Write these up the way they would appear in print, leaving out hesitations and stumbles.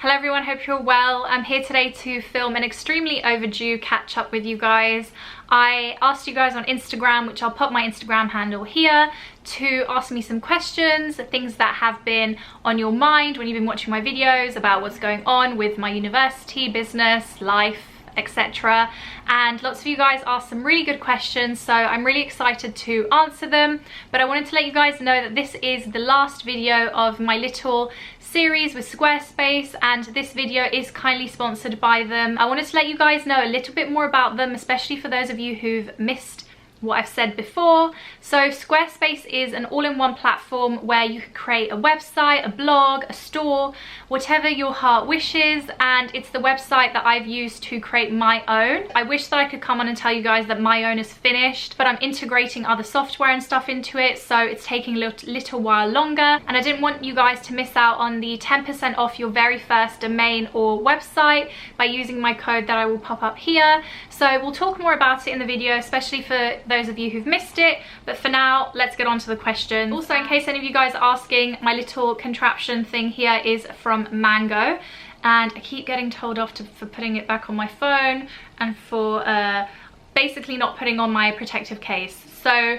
Hello everyone, hope you're well. I'm here today to film an extremely overdue catch up with you guys. I asked you guys on Instagram, which I'll put my Instagram handle here, to ask me some questions, things that have been on your mind when you've been watching my videos about what's going on with my university, business, life, etc. And lots of you guys asked some really good questions, so I'm really excited to answer them. But I wanted to let you guys know that this is the last video of my little series with Squarespace, and this video is kindly sponsored by them. I wanted to let you guys know a little bit more about them, especially for those of you who've missed what I've said before. So Squarespace is an all-in-one platform where you can create a website, a blog, a store, whatever your heart wishes, and it's the website that I've used to create my own. I wish that I could come on and tell you guys that my own is finished, but I'm integrating other software and stuff into it, so it's taking a little while longer, and I didn't want you guys to miss out on the 10% off your very first domain or website by using my code that I will pop up here. So we'll talk more about it in the video, especially for those of you who've missed it, but for now let's get on to the questions. Also, in case any of you guys are asking, my little contraption thing here is from Mango, and I keep getting told off for putting it back on my phone and for basically not putting on my protective case, so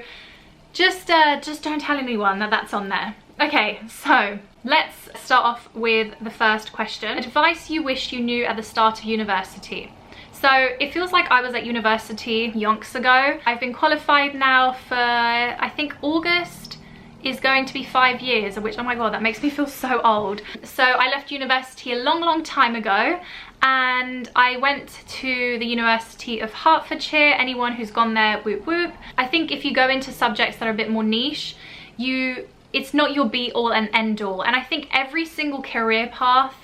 just don't tell anyone that that's on there. Okay, so let's start off with the first question. Advice you wish you knew at the start of university. So it feels like I was at university yonks ago. I've been qualified now for, I think August is going to be 5 years, which, oh my god, that makes me feel so old. So I left university a long time ago, and I went to the University of Hertfordshire. Anyone who's gone there, whoop whoop. I think if you go into subjects that are a bit more niche, it's not your be all and end all. And I think every single career path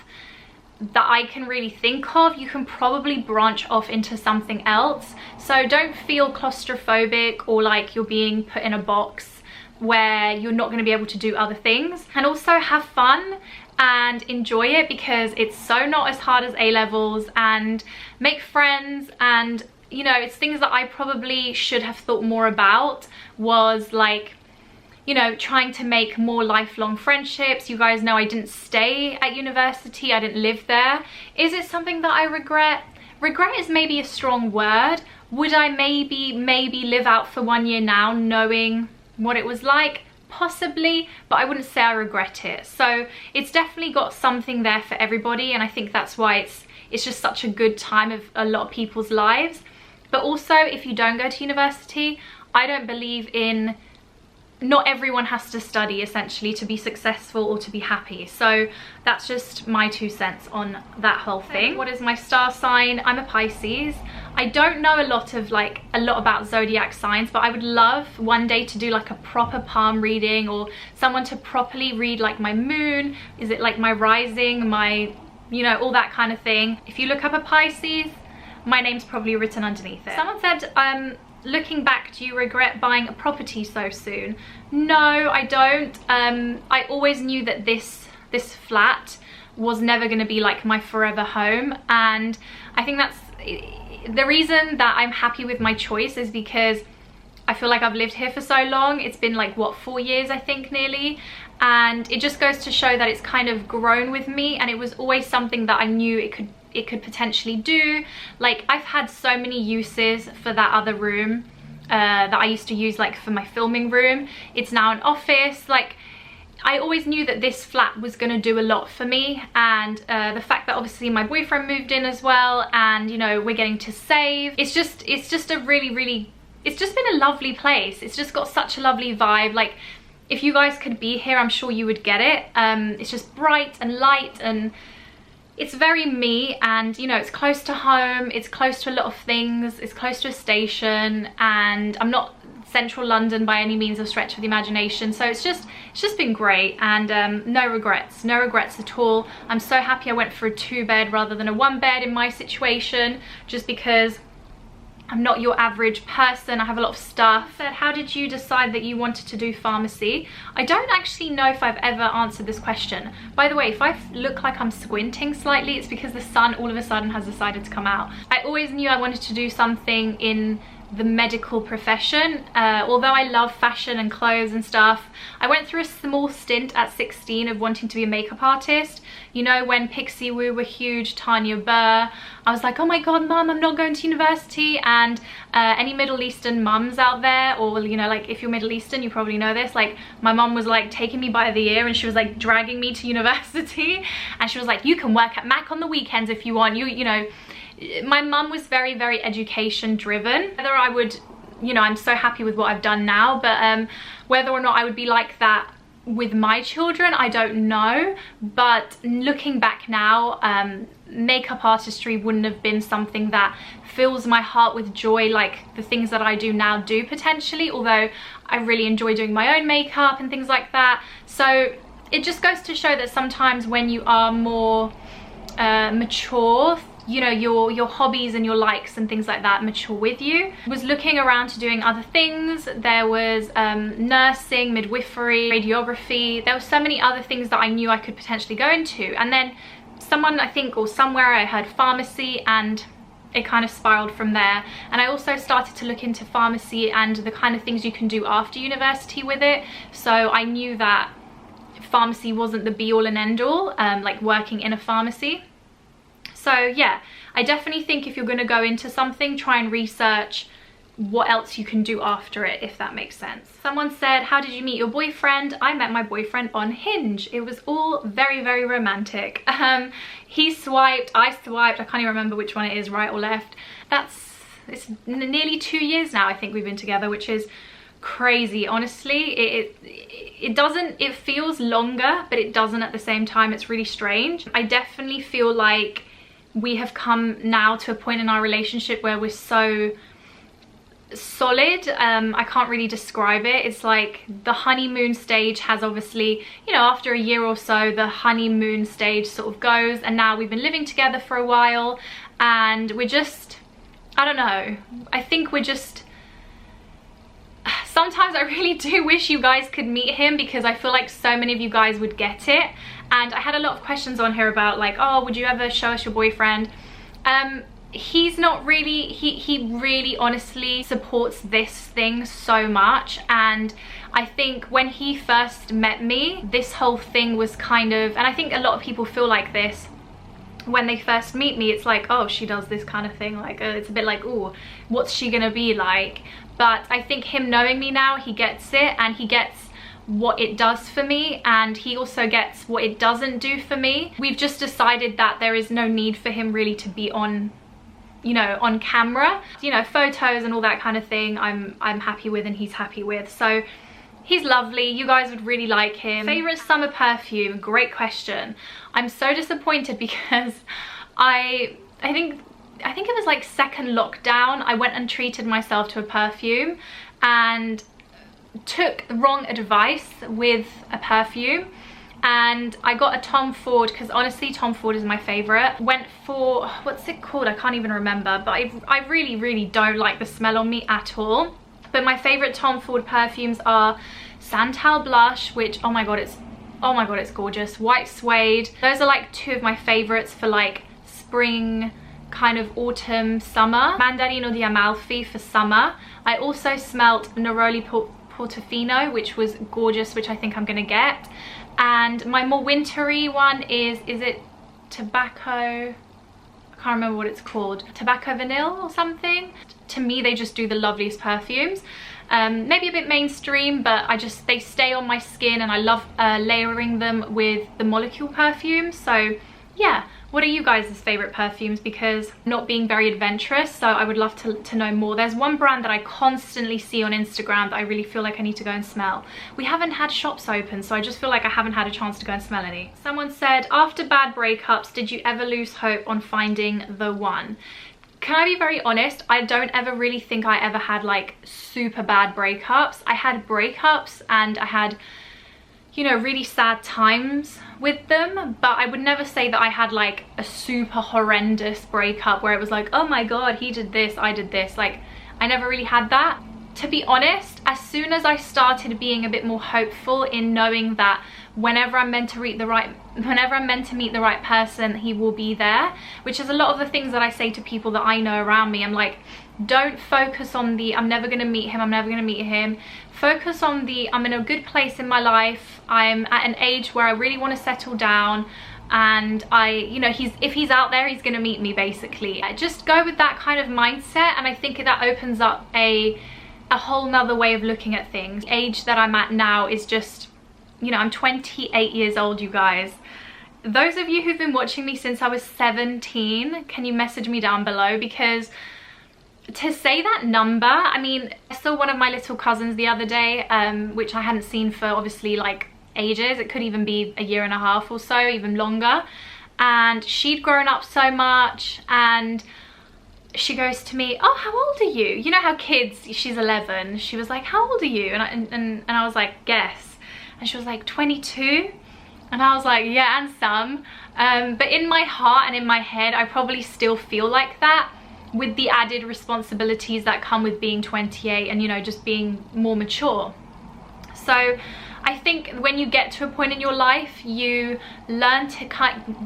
that I can really think of, you can probably branch off into something else. So don't feel claustrophobic or like you're being put in a box where you're not going to be able to do other things. And also have fun and enjoy it, because it's so not as hard as A-levels, and make friends. And you know, it's things that I probably should have thought more about, was like, you know, trying to make more lifelong friendships. You guys know I didn't stay at university, I didn't live there. Is it something that I regret? Regret is maybe a strong word. Would I maybe live out for 1 year now knowing what it was like? Possibly, but I wouldn't say I regret it. So it's definitely got something there for everybody, and I think that's why it's just such a good time of a lot of people's lives. But also, if you don't go to university, I don't believe in, not everyone has to study essentially to be successful or to be happy. So that's just my 2 cents on that whole thing. What is my star sign? I'm a Pisces. I don't know a lot about zodiac signs, but I would love one day to do like a proper palm reading, or someone to properly read like my moon. Is it like my rising, my, you know, all that kind of thing. If you look up a Pisces, my name's probably written underneath it. Someone said, looking back, do you regret buying a property so soon? No, I don't. I always knew that this flat was never going to be like my forever home, and I think that's the reason that I'm happy with my choice, is because I feel like I've lived here for so long. It's been like, what, 4 years I think, nearly, and it just goes to show that it's kind of grown with me, and it was always something that I knew it could potentially do. Like, I've had so many uses for that other room that I used to use like for my filming room. It's now an office. Like, I always knew that this flat was going to do a lot for me, and the fact that obviously my boyfriend moved in as well, and you know, we're getting to save, it's just a really it's just been a lovely place. It's just got such a lovely vibe. Like, if you guys could be here, I'm sure you would get it. It's just bright and light, and it's very me, and you know, it's close to home, it's close to a lot of things, it's close to a station, and I'm not central London by any means of stretch of the imagination. So it's just been great, and no regrets at all. I'm so happy I went for a 2-bed rather than a 1-bed in my situation, just because I'm not your average person. I have a lot of stuff. How did you decide that you wanted to do pharmacy? I don't actually know if I've ever answered this question. By the way, if I look like I'm squinting slightly, it's because the sun all of a sudden has decided to come out. I always knew I wanted to do something in the medical profession. Although I love fashion and clothes and stuff, I went through a small stint at 16 of wanting to be a makeup artist. You know, when Pixie Woo were huge, Tanya Burr, I was like, oh my god, mum, I'm not going to university. And any Middle Eastern mums out there, or you know, like if you're Middle Eastern, you probably know this, like my mum was like taking me by the ear and she was like dragging me to university, and she was like, you can work at Mac on the weekends if you want. You know, my mum was very, very education driven. Whether I would, you know, I'm so happy with what I've done now, but whether or not I would be like that with my children, I don't know. But looking back now, makeup artistry wouldn't have been something that fills my heart with joy like the things that I do now do potentially, although I really enjoy doing my own makeup and things like that. So it just goes to show that sometimes when you are more mature, you know, your hobbies and your likes and things like that mature with you. I was looking around to doing other things. There was nursing, midwifery, radiography. There were so many other things that I knew I could potentially go into. And then someone, I think, or somewhere I heard pharmacy, and it kind of spiraled from there. And I also started to look into pharmacy and the kind of things you can do after university with it. So I knew that pharmacy wasn't the be all and end all, like working in a pharmacy. So yeah, I definitely think if you're going to go into something, try and research what else you can do after it, if that makes sense. Someone said, how did you meet your boyfriend? I met my boyfriend on Hinge. It was all very, very romantic. He swiped, I swiped, I can't even remember which one it is, right or left. It's nearly 2 years now I think we've been together, which is crazy. Honestly, it feels longer, but it doesn't at the same time. It's really strange. I definitely feel like we have come now to a point in our relationship where we're so solid. I can't really describe it. It's like the honeymoon stage has obviously, you know, after a year or so, the honeymoon stage sort of goes, and now we've been living together for a while, and we're just, I don't know, I think we're just, sometimes I really do wish you guys could meet him, because I feel like so many of you guys would get it. And I had a lot of questions on here about like, oh, would you ever show us your boyfriend? He's not really, he really honestly supports this thing so much. And I think when he first met me, this whole thing was kind of, and I think a lot of people feel like this when they first meet me. It's like, oh, she does this kind of thing, like it's a bit like, oh, what's she gonna be like? But I think him knowing me now, he gets it, and he gets what it does for me, and he also gets what it doesn't do for me. We've just decided that there is no need for him really to be on, you know, on camera. You know, photos and all that kind of thing I'm happy with, and he's happy with. So he's lovely. You guys would really like him. Favorite summer perfume? Great question. I'm so disappointed because I think it was like second lockdown, I went and treated myself to a perfume and took wrong advice with a perfume, and I got a Tom Ford, because honestly Tom Ford is my favorite. Went for, what's it called, I can't even remember, but I really don't like the smell on me at all. But my favorite Tom Ford perfumes are Santal Blush, which oh my god it's gorgeous. White Suede. Those are like two of my favorites for like spring, kind of autumn, summer. Mandarino di Amalfi for summer. I also smelt Neroli Portofino, which was gorgeous, which I think I'm gonna get. And my more wintry one is it Tobacco, I can't remember what it's called, Tobacco Vanille or something. To me they just do the loveliest perfumes. Maybe a bit mainstream, but they stay on my skin, and I love layering them with the Molecule perfume. So yeah, what are you guys' favorite perfumes? Because not being very adventurous, so I would love to know more. There's one brand that I constantly see on Instagram that I really feel like I need to go and smell. We haven't had shops open, so I just feel like I haven't had a chance to go and smell any. Someone said, after bad breakups, did you ever lose hope on finding the one? Can I be very honest? I don't ever really think I ever had like super bad breakups. I had breakups and I had, you know, really sad times with them, but I would never say that I had like a super horrendous breakup where it was like, oh my god, he did this, I did this. Like, I never really had that. To be honest, as soon as I started being a bit more hopeful in knowing that whenever I'm meant to meet the right person, he will be there, which is a lot of the things that I say to people that I know around me. I'm like, don't focus on the I'm never gonna meet him. Focus on the I'm in a good place in my life, I'm at an age where I really want to settle down, and if he's out there, he's gonna meet me, basically. Just go with that kind of mindset, and I think that opens up a whole nother way of looking at things. The age that I'm at now is just, I'm 28 years old, you guys. Those of you who've been watching me since I was 17, can you message me down below? Because to say that number, I mean, I saw one of my little cousins the other day, which I hadn't seen for obviously like ages. It could even be a year and a half or so, even longer. And she'd grown up so much, and she goes to me, oh, how old are you? You know how kids, she's 11. She was like, how old are you? And I was like, guess. And she was like, 22. And I was like, yeah, and some. But in my heart and in my head, I probably still feel like that, with the added responsibilities that come with being 28 and, just being more mature. So I think when you get to a point in your life, you learn to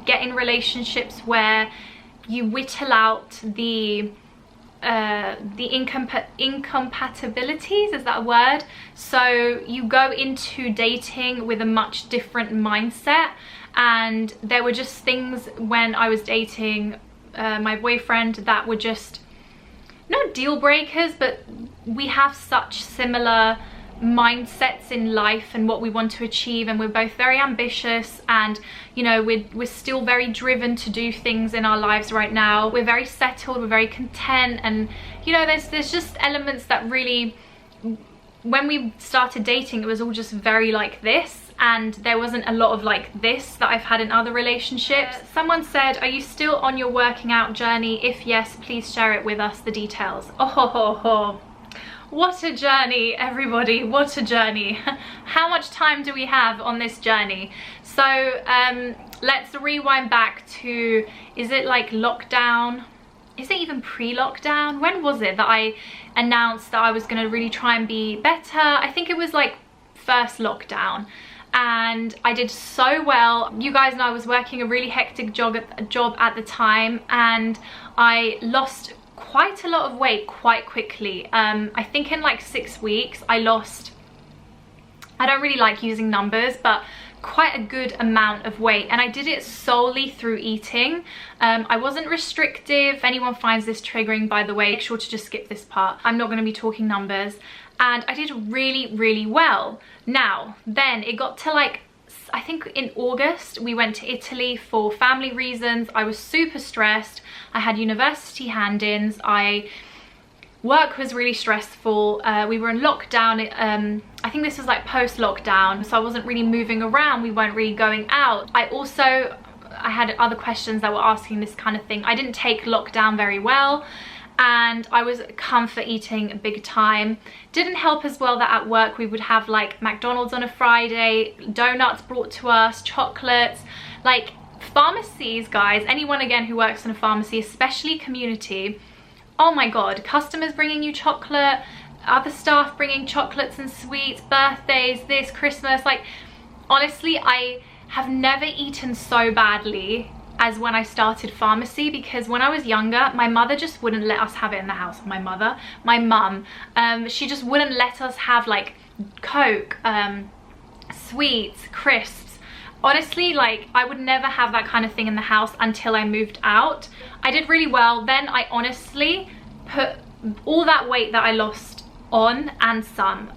get in relationships where you whittle out the incompatibilities, is that a word? So you go into dating with a much different mindset, and there were just things when I was dating my boyfriend that were just not deal breakers, but we have such similar mindsets in life and what we want to achieve, and we're both very ambitious, and we're still very driven to do things in our lives right now. We're very settled, we're very content, and there's just elements that really, when we started dating, it was all just very like this, and there wasn't a lot of like this that I've had in other relationships. Someone said, are you still on your working out journey? If yes, please share it with us, the details. Oh, what a journey, everybody, what a journey. How much time do we have on this journey? So let's rewind back to, is it like lockdown? Is it even pre-lockdown? When was it that I announced that I was going to really try and be better? I think it was like first lockdown, and I did so well. You guys know I was working a really hectic job at the time, and I lost quite a lot of weight quite quickly. I think in like 6 weeks I lost, I don't really like using numbers, but quite a good amount of weight, and I did it solely through eating. I wasn't restrictive. If anyone finds this triggering, by the way, make sure to just skip this part. I'm not going to be talking numbers, and I did really well. Now then it got to like, I think in August we went to Italy for family reasons. I was super stressed. I had university hand-ins. Work was really stressful. We were in lockdown. I think this was like post-lockdown, so I wasn't really moving around. We weren't really going out. I had other questions that were asking this kind of thing. I didn't take lockdown very well, and I was comfort eating big time. Didn't help as well that at work we would have like McDonald's on a Friday, donuts brought to us, chocolates, like pharmacies, guys. Anyone again who works in a pharmacy, especially community, oh my god, customers bringing you chocolate, other staff bringing chocolates and sweets, birthdays, this, Christmas. Like, honestly, I have never eaten so badly as when I started pharmacy, because when I was younger, my mother just wouldn't let us have it in the house. My mum, she just wouldn't let us have like Coke, sweets, crisps. Honestly, like, I would never have that kind of thing in the house until I moved out. I did really well. Then I honestly put all that weight that I lost on and some,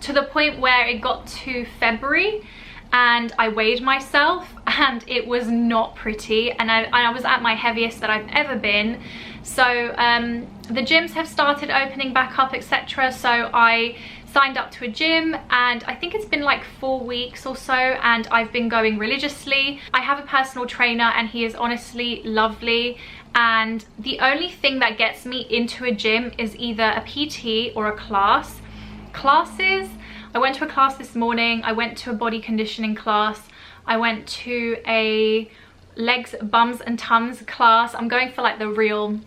to the point where it got to February and I weighed myself and it was not pretty, and I was at my heaviest that I've ever been. So the gyms have started opening back up, etc. So I signed up to a gym, and I think it's been like 4 weeks or so, and I've been going religiously. I have a personal trainer and he is honestly lovely, and the only thing that gets me into a gym is either a PT or a class. Classes, I went to a class this morning, I went to a body conditioning class, I went to a legs, bums and tums class. I'm going for like the real,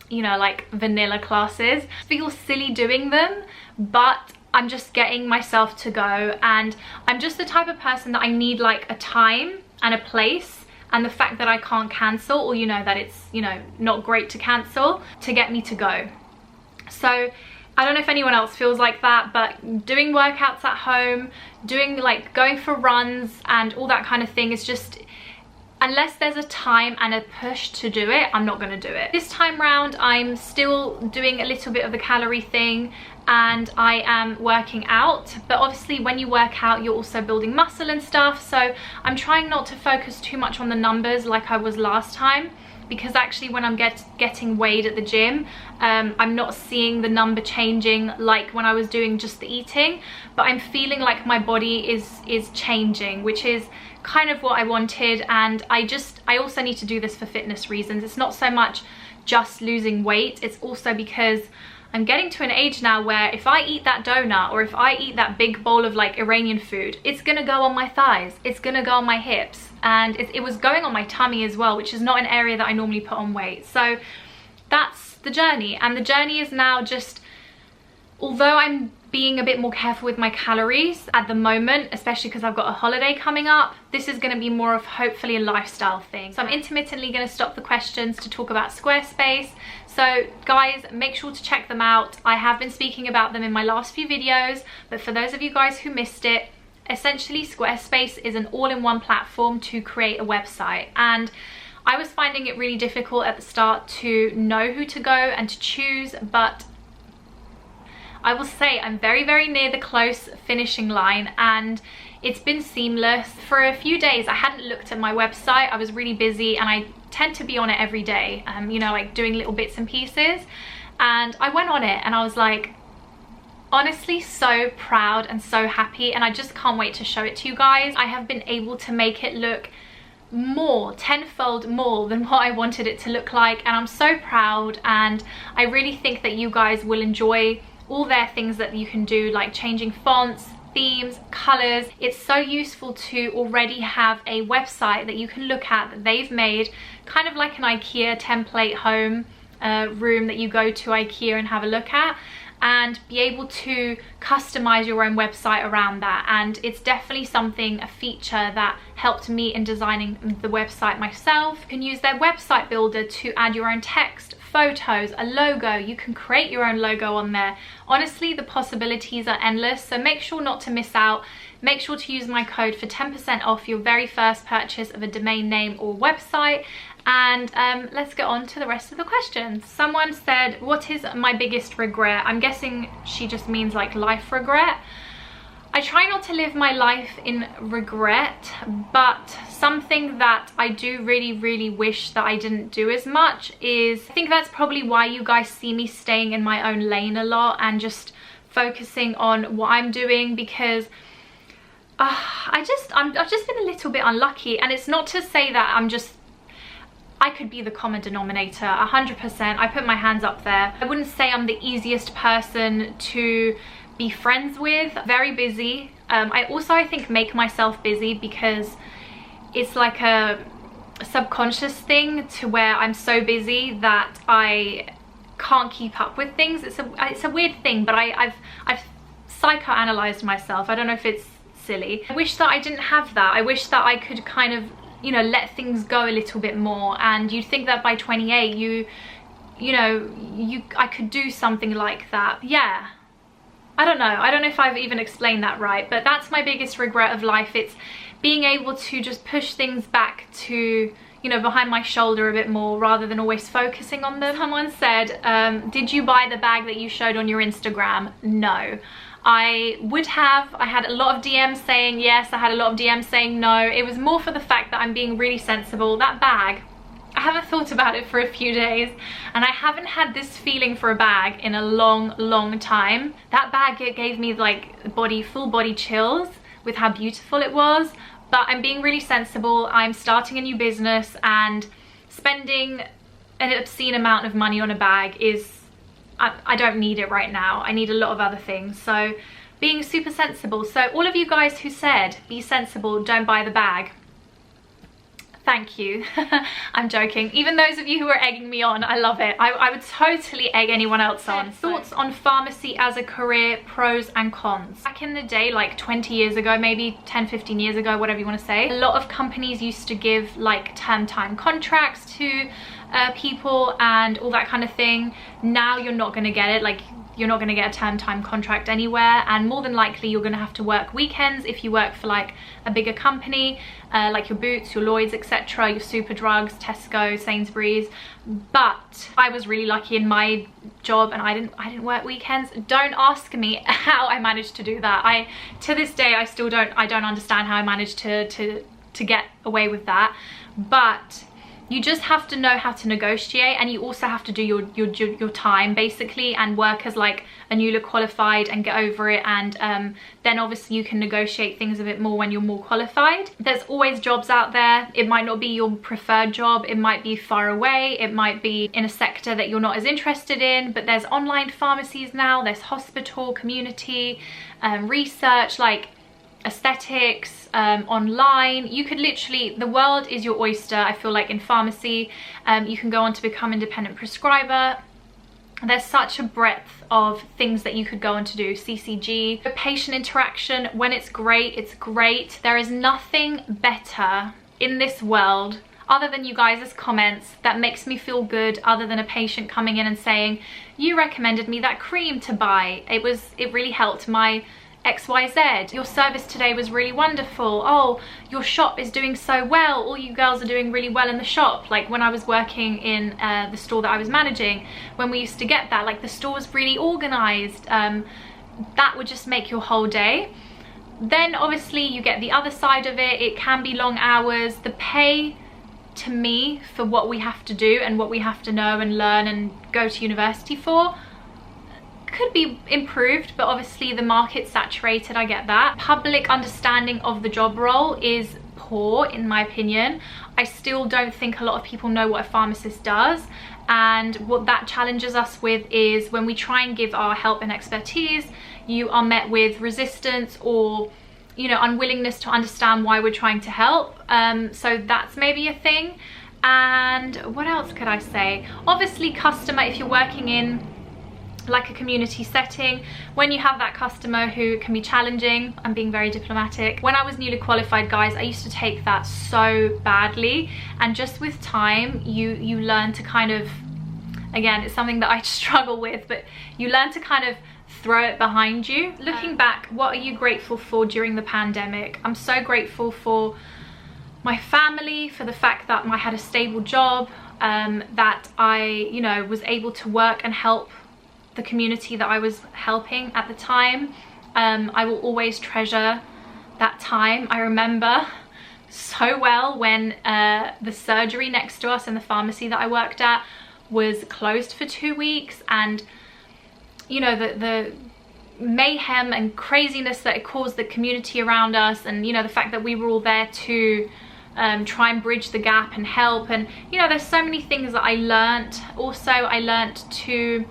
like vanilla classes. I feel silly doing them, but I'm just getting myself to go, and I'm just the type of person that I need like a time and a place, and the fact that I can't cancel, or you know, that it's, you know, not great to cancel, to get me to go. So I don't know if anyone else feels like that, but doing workouts at home, doing like going for runs and all that kind of thing is just, unless there's a time and a push to do it, I'm not going to do it. This time round, I'm still doing a little bit of the calorie thing, and I am working out. But obviously when you work out, you're also building muscle and stuff. So I'm trying not to focus too much on the numbers like I was last time, because actually when I'm getting weighed at the gym, I'm not seeing the number changing like when I was doing just the eating, but I'm feeling like my body is changing, which is kind of what I wanted. And I also need to do this for fitness reasons. It's not so much just losing weight, it's also because I'm getting to an age now where if I eat that donut, or if I eat that big bowl of like Iranian food, it's gonna go on my thighs, it's gonna go on my hips, and it was going on my tummy as well, which is not an area that I normally put on weight. So that's the journey, and the journey is now just, although I'm being a bit more careful with my calories at the moment, especially because I've got a holiday coming up, this is going to be more of hopefully a lifestyle thing. So I'm intermittently going to stop the questions to talk about Squarespace. So guys, make sure to check them out. I have been speaking about them in my last few videos, but for those of you guys who missed it, essentially Squarespace is an all-in-one platform to create a website, and I was finding it really difficult at the start to know who to go and to choose, but I will say I'm very, very near the close finishing line, and it's been seamless. For a few days I hadn't looked at my website, I was really busy, and I tend to be on it every day, you know, like doing little bits and pieces, and I went on it and I was like, honestly so proud and so happy, and I just can't wait to show it to you guys. I have been able to make it look more, tenfold more than what I wanted it to look like, and I'm so proud, and I really think that you guys will enjoy all their things that you can do, like changing fonts, themes, colors. It's so useful to already have a website that you can look at that they've made, kind of like an IKEA template home room that you go to IKEA and have a look at, and be able to customize your own website around that. And it's definitely something, a feature that helped me in designing the website myself. You can use their website builder to add your own text, photos, a logo. You can create your own logo on there. Honestly, the possibilities are endless, so make sure not to miss out. Make sure to use my code for 10% off your very first purchase of a domain name or website. And let's get on to the rest of the questions. Someone said, what is my biggest regret? I'm guessing she just means like life regret. I try not to live my life in regret, but something that I do really, really wish that I didn't do as much is, I think that's probably why you guys see me staying in my own lane a lot and just focusing on what I'm doing, because I've just been a little bit unlucky. And it's not to say that I could be the common denominator, 100%. I put my hands up there. I wouldn't say I'm the easiest person to be friends with. Very busy. I think make myself busy because it's like a subconscious thing to where I'm so busy that I can't keep up with things. It's a weird thing, but I've psychoanalyzed myself. I don't know if it's silly. I wish that I didn't have that. I wish that I could kind of, you know, let things go a little bit more. And you'd think that by 28 I could do something like that. Yeah, I don't know if I've even explained that right, but that's my biggest regret of life. It's being able to just push things back to, you know, behind my shoulder a bit more rather than always focusing on them. Someone said, did you buy the bag that you showed on your Instagram? No. I would have. I had a lot of DMs saying yes, I had a lot of DMs saying no. It was more for the fact that I'm being really sensible. That bag, I haven't thought about it for a few days, and I haven't had this feeling for a bag in a long, long time. That bag, it gave me like full body chills with how beautiful it was. But I'm being really sensible. I'm starting a new business, and spending an obscene amount of money on a bag is, I don't need it right now. I need a lot of other things. So being super sensible. So all of you guys who said be sensible, don't buy the bag, Thank you. I'm joking. Even those of you who are egging me on, I love it. I would totally egg anyone else on. Thoughts on pharmacy as a career, pros and cons. Back in the day, like 20 years ago, maybe 10, 15 years ago, whatever you want to say, a lot of companies used to give like term time contracts to people and all that kind of thing. Now you're not going to get it. Like, you're not going to get a term time contract anywhere, and more than likely you're going to have to work weekends if you work for like a bigger company, like your Boots, your Lloyds, etc., your Superdrugs, Tesco, Sainsbury's. But I was really lucky in my job and I didn't work weekends. Don't ask me how I managed to do that. To this day I don't understand how I managed to get away with that. But you just have to know how to negotiate, and you also have to do your time basically and work as like a newly qualified and get over it, and then obviously you can negotiate things a bit more when you're more qualified. There's always jobs out there. It might not be your preferred job, it might be far away, it might be in a sector that you're not as interested in, but there's online pharmacies now, there's hospital, community, research, like aesthetics, online. You could literally, the world is your oyster. I feel like in pharmacy, you can go on to become independent prescriber. There's such a breadth of things that you could go on to do. CCG, the patient interaction, when it's great, it's great. There is nothing better in this world other than you guys' comments that makes me feel good, other than a patient coming in and saying, you recommended me that cream to buy. It really helped my XYZ. Your service today was really wonderful. Oh, your shop is doing so well. All you girls are doing really well in the shop. Like when I was working in the store that I was managing, when we used to get that, like the store was really organized. That would just make your whole day. Then obviously you get the other side of it. It can be long hours. The pay, to me, for what we have to do and what we have to know and learn and go to university for, could be improved, but obviously the market's saturated, I get that. Public understanding of the job role is poor in my opinion. I still don't think a lot of people know what a pharmacist does, and what that challenges us with is when we try and give our help and expertise, you are met with resistance or, you know, unwillingness to understand why we're trying to help. So that's maybe a thing. And what else could I say? Obviously customer, if you're working in like a community setting, when you have that customer who can be challenging, I'm being very diplomatic. When I was newly qualified, guys, I used to take that so badly, and just with time you learn to kind of, again, it's something that I struggle with, but you learn to kind of throw it behind you. Looking back, what are you grateful for during the pandemic? I'm so grateful for my family, for the fact that I had a stable job, that I, you know, was able to work and help the community that I was helping at the time. I will always treasure that time. I remember so well when the surgery next to us in the pharmacy that I worked at was closed for 2 weeks, and you know, the mayhem and craziness that it caused the community around us, and you know, the fact that we were all there to try and bridge the gap and help. And you know, there's so many things that I learnt. Also, I learnt to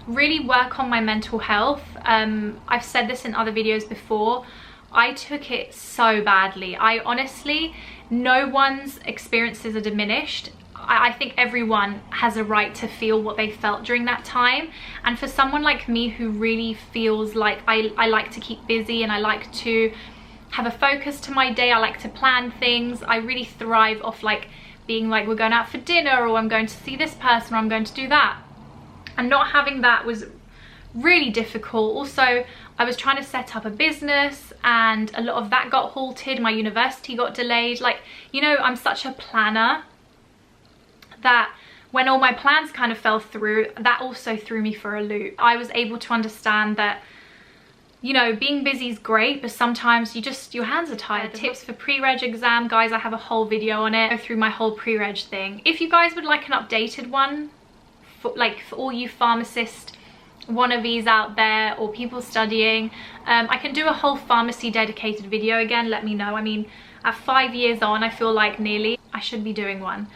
really work on my mental health. I've said this in other videos before. I took it so badly. I honestly, no one's experiences are diminished. I think everyone has a right to feel what they felt during that time. And for someone like me who really feels like I like to keep busy and I like to have a focus to my day, I like to plan things, I really thrive off like being like, we're going out for dinner, or I'm going to see this person, or I'm going to do that. And not having that was really difficult. Also, I was trying to set up a business and a lot of that got halted. My university got delayed. Like, you know, I'm such a planner that when all my plans kind of fell through, that also threw me for a loop. I was able to understand that, you know, being busy is great, but sometimes your hands are tired. Tips for pre-reg exam, guys, I have a whole video on it. Go through my whole pre-reg thing. If you guys would like an updated one, for all you pharmacist wannabes out there or people studying, I can do a whole pharmacy dedicated video again. Let me know. I mean, at 5 years on, I feel like nearly I should be doing one.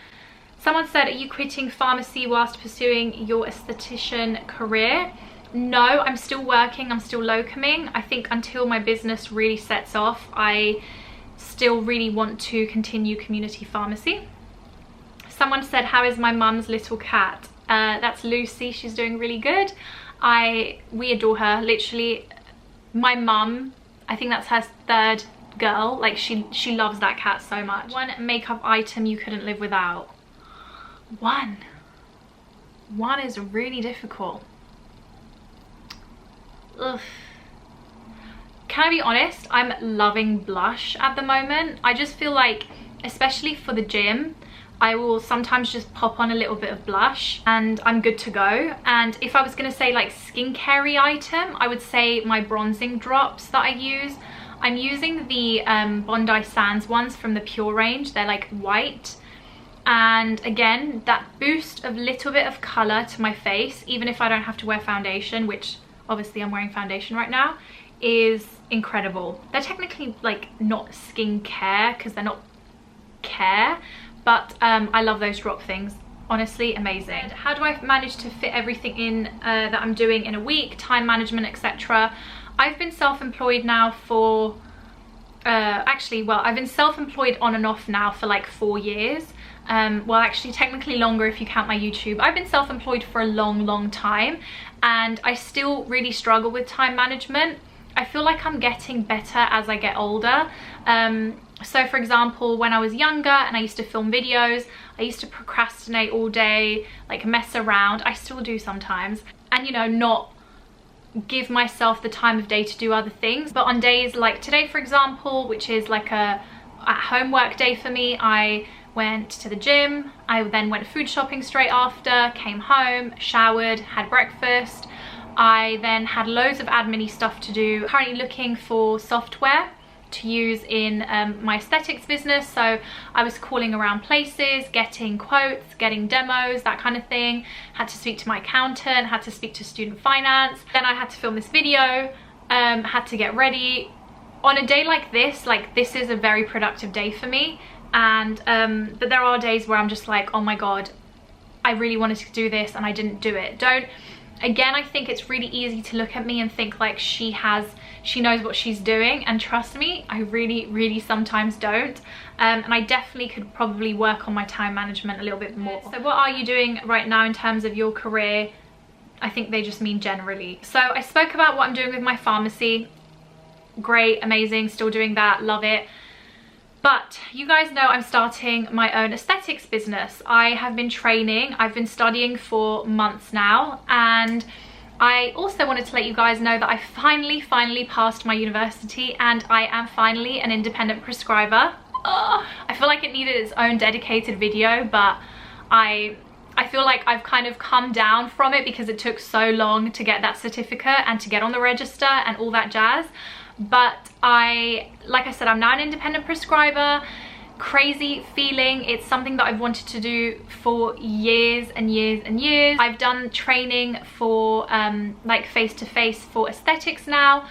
Someone said, are you quitting pharmacy whilst pursuing your esthetician career? No, I'm still working, I'm still locuming. I think until my business really sets off, I still really want to continue community pharmacy. Someone said, how is my mum's little cat? That's Lucy. She's doing really good. We adore her. Literally, my mum, I think that's her third girl. Like, she loves that cat so much. One makeup item you couldn't live without. One is really difficult. Ugh. Can I be honest? I'm loving blush at the moment. I just feel like, especially for the gym, I will sometimes just pop on a little bit of blush and I'm good to go. And if I was gonna say like skincare item, I would say my bronzing drops that I use. I'm using the Bondi Sands ones from the Pure range. They're like white. And again, that boost of little bit of color to my face, even if I don't have to wear foundation, which obviously I'm wearing foundation right now, is incredible. They're technically like not skincare because they're not care, but I love those drop things. Honestly, amazing. How do I manage to fit everything in that I'm doing in a week, time management, etc.? I've been self-employed now for I've been self-employed on and off now for like 4 years. Well, actually technically longer if you count my YouTube. I've been self-employed for a long time, and I still really struggle with time management. I feel like I'm getting better as I get older. So for example, when I was younger and I used to film videos, I used to procrastinate all day, like mess around. I still do sometimes, and you know, not give myself the time of day to do other things. But on days like today, for example, which is like a at-home work day for me, I went to the gym, I then went food shopping straight after, came home, showered, had breakfast. I then had loads of admin-y stuff to do. Currently looking for software to use in my aesthetics business, so I was calling around places, getting quotes, getting demos, that kind of thing. Had to speak to my accountant, had to speak to student finance. Then I had to film this video, had to get ready. On a day like this is a very productive day for me. And but there are days where I'm just like, oh my god, I really wanted to do this and I didn't do it. Again, I think it's really easy to look at me and think like she knows what she's doing, and trust me, I really sometimes don't. And I definitely could probably work on my time management a little bit more. So what are you doing right now in terms of your career? I think they just mean generally. So I spoke about what I'm doing with my pharmacy. Great, amazing, still doing that, love it. But you guys know I'm starting my own aesthetics business. I have been training, I've been studying for months now, and I also wanted to let you guys know that I finally passed my university and I am finally an independent prescriber. I feel like it needed its own dedicated video, but I feel like I've kind of come down from it because it took so long to get that certificate and to get on the register and all that jazz. But like I said, I'm now an independent prescriber. Crazy feeling. It's something that I've wanted to do for years and years. I've done training for like face-to-face for aesthetics now,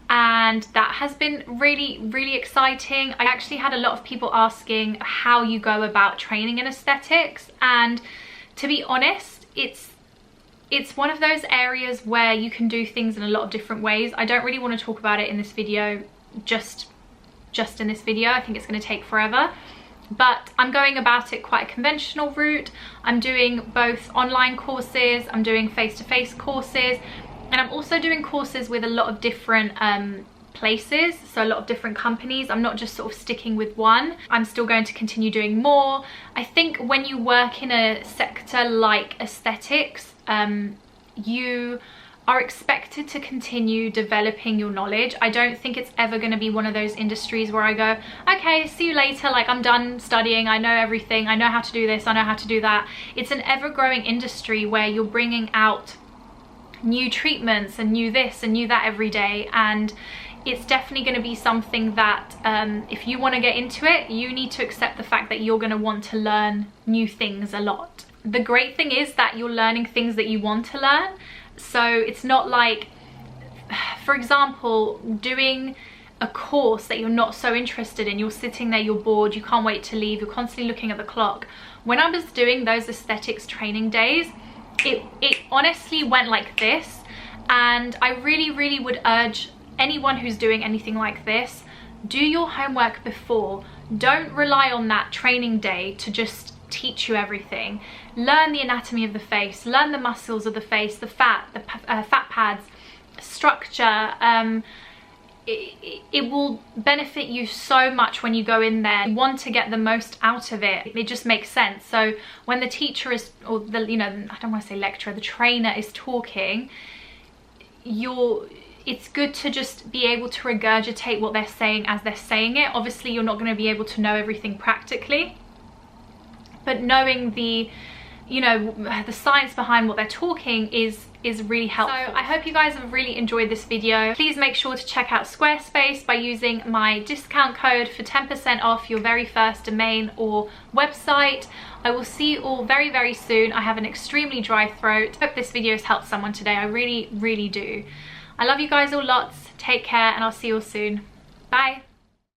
and that has been really exciting. I actually had a lot of people asking how you go about training in aesthetics, and to be honest, it's one of those areas where you can do things in a lot of different ways. I don't really want to talk about it in this video, just in this video. I think it's going to take forever. But I'm going about it quite a conventional route. I'm doing both online courses, I'm doing face-to-face courses, and I'm also doing courses with a lot of different places, so a lot of different companies. I'm not just sort of sticking with one. I'm still going to continue doing more. I think when you work in a sector like aesthetics, you are expected to continue developing your knowledge. I don't think it's ever going to be one of those industries where I go, okay, see you later, like I'm done studying, I know everything, I know how to do this, I know how to do that. It's an ever-growing industry where you're bringing out new treatments and new this and new that every day, and it's definitely going to be something that if you want to get into it, you need to accept the fact that you're going to want to learn new things a lot. The great thing is that you're learning things that you want to learn. So it's not like, for example, doing a course that you're not so interested in, you're sitting there, you're bored, you can't wait to leave, you're constantly looking at the clock. When I was doing those aesthetics training days, it honestly went like this, and I really would urge anyone who's doing anything like this, do your homework before. Don't rely on that training day to just teach you everything. Learn the anatomy of the face, learn the muscles of the face, the fat, the fat pads, structure. It will benefit you so much when you go in there. You want to get the most out of it. It just makes sense. So when the teacher is, or the, you know, I don't want to say lecturer, the trainer is talking, it's good to just be able to regurgitate what they're saying as they're saying it. Obviously, you're not going to be able to know everything practically, but knowing the, you know, the science behind what they're talking is really helpful. So I hope you guys have really enjoyed this video. Please make sure to check out Squarespace by using my discount code for 10% off your very first domain or website. I will see you all very, very soon. I have an extremely dry throat. Hope this video has helped someone today. I really, really do. I love you guys all lots. Take care, and I'll see you all soon. Bye.